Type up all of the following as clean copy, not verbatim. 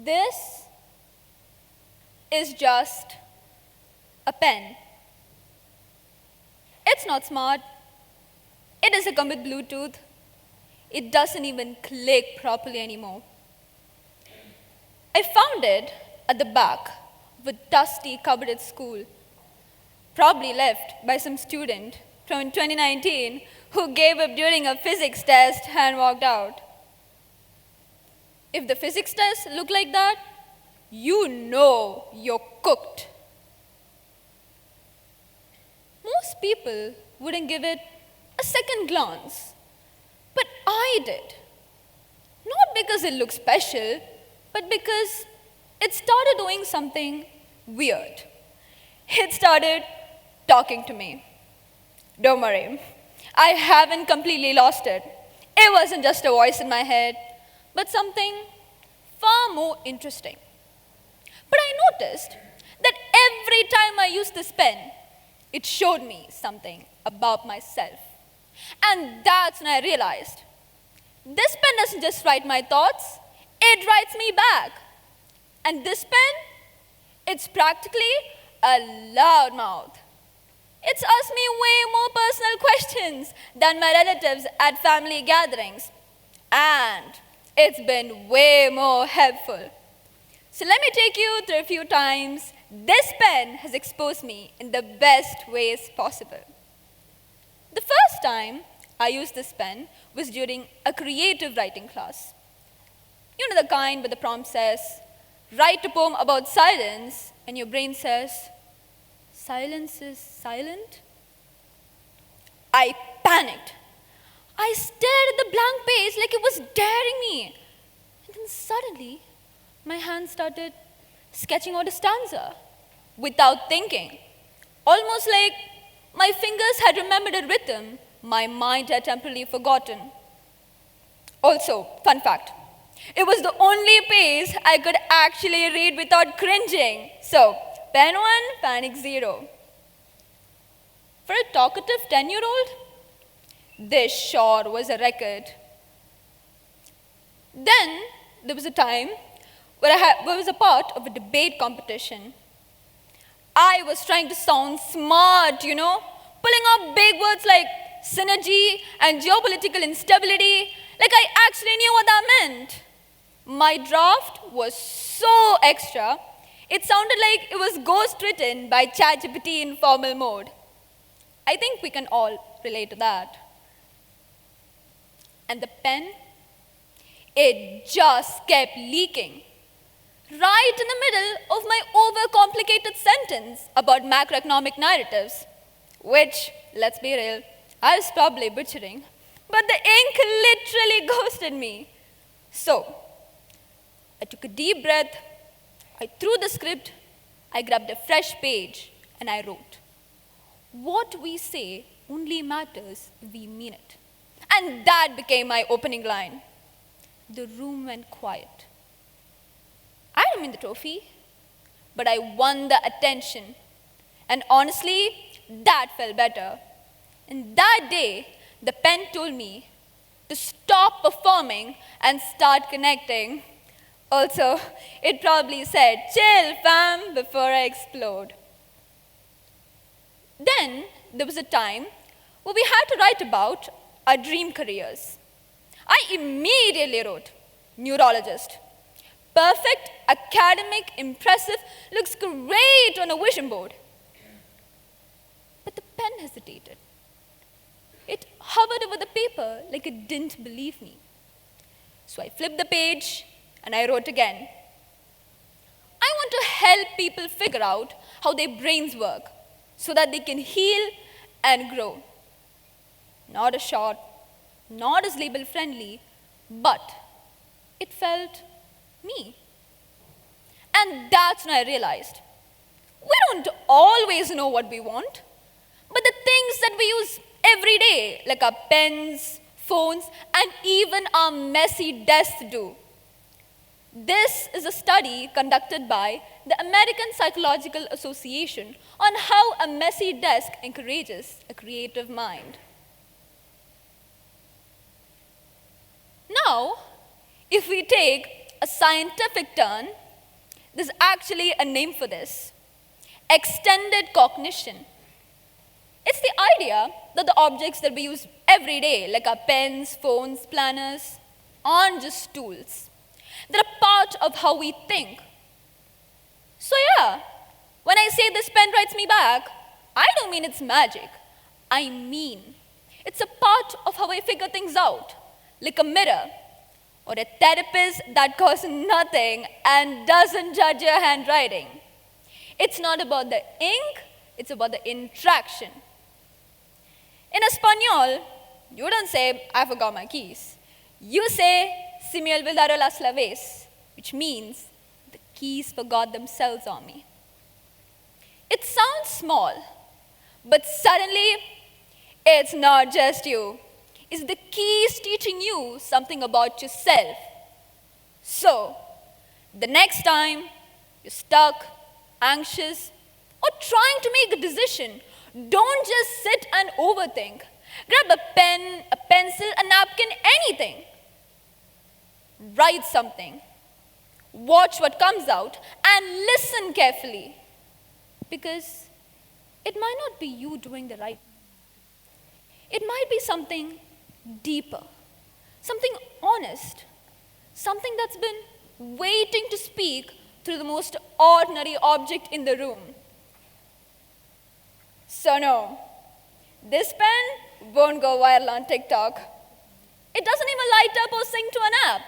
This is just a pen. It's not smart. It doesn't come with Bluetooth. It doesn't even click properly anymore. I found it at the back of a dusty cupboard at school, probably left by some student from 2019 who gave up during a physics test and walked out. If the physics test looked like that, you know you're cooked. Most people wouldn't give it a second glance, but I did. Not because it looked special, but because it started doing something weird. It started talking to me. Don't worry, I haven't completely lost it. It wasn't just a voice in my head, but something far more interesting. But I noticed that every time I used this pen, it showed me something about myself. And that's when I realized, this pen doesn't just write my thoughts, it writes me back. And this pen, it's practically a loudmouth. It's asked me way more personal questions than my relatives at family gatherings. And it's been way more helpful. So let me take you through a few times this pen has exposed me in the best ways possible. The first time I used this pen was during a creative writing class. You know the kind where the prompt says, write a poem about silence, and your brain says, silence is silent? I panicked. I stared at the blank page like it was daring me. And then suddenly, my hand started sketching out a stanza without thinking. Almost like my fingers had remembered a rhythm my mind had temporarily forgotten. Also, fun fact, it was the only page I could actually read without cringing. So, pen 1, panic 0. For a talkative 10-year-old, this sure was a record. Then, there was a time where I was a part of a debate competition. I was trying to sound smart, pulling out big words like synergy and geopolitical instability, like I actually knew what that meant. My draft was so extra, it sounded like it was ghost-written by ChatGPT in formal mode. I think we can all relate to that. And the pen, it just kept leaking. Right in the middle of my overcomplicated sentence about macroeconomic narratives, which, let's be real, I was probably butchering, but the ink literally ghosted me. So, I took a deep breath, I threw the script, I grabbed a fresh page, and I wrote, what we say only matters if we mean it. And that became my opening line. The room went quiet. I didn't win the trophy, but I won the attention. And honestly, that felt better. And that day, the pen told me to stop performing and start connecting. Also, it probably said, chill, fam, before I explode. Then, there was a time where we had to write about our dream careers. I immediately wrote, neurologist. Perfect, academic, impressive, looks great on a vision board. But the pen hesitated. It hovered over the paper like it didn't believe me. So I flipped the page and I wrote again. I want to help people figure out how their brains work so that they can heal and grow. Not as short, not as label friendly, but it felt me. And that's when I realized, we don't always know what we want, but the things that we use every day, like our pens, phones, and even our messy desks do. This is a study conducted by the American Psychological Association on how a messy desk encourages a creative mind. Now, if we take a a scientific term. There's actually a name for this: extended cognition. It's the idea that the objects that we use every day, like our pens, phones, planners, aren't just tools. They're a part of how we think. So yeah, when I say this pen writes me back, I don't mean it's magic. I mean, it's a part of how I figure things out, like a mirror, or a therapist that costs nothing and doesn't judge your handwriting. It's not about the ink, it's about the interaction. In Espanol, you don't say, I forgot my keys. You say, se me olvidaron las llaves, which means the keys forgot themselves on me. It sounds small, but suddenly, it's not just you. It's the keys teaching you something about yourself. So, the next time you're stuck, anxious, or trying to make a decision, don't just sit and overthink. Grab a pen, a pencil, a napkin, anything. Write something. Watch what comes out and listen carefully. Because it might not be you doing the right thing. It might be something deeper, something honest, something that's been waiting to speak through the most ordinary object in the room. So no, this pen won't go viral on TikTok. It doesn't even light up or sync to an app.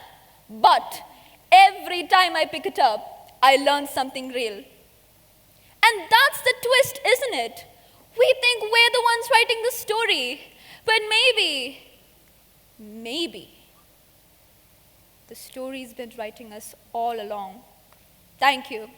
But every time I pick it up, I learn something real. And that's the twist, isn't it? We think we're the ones writing the story, but maybe, the story's been writing us all along. Thank you.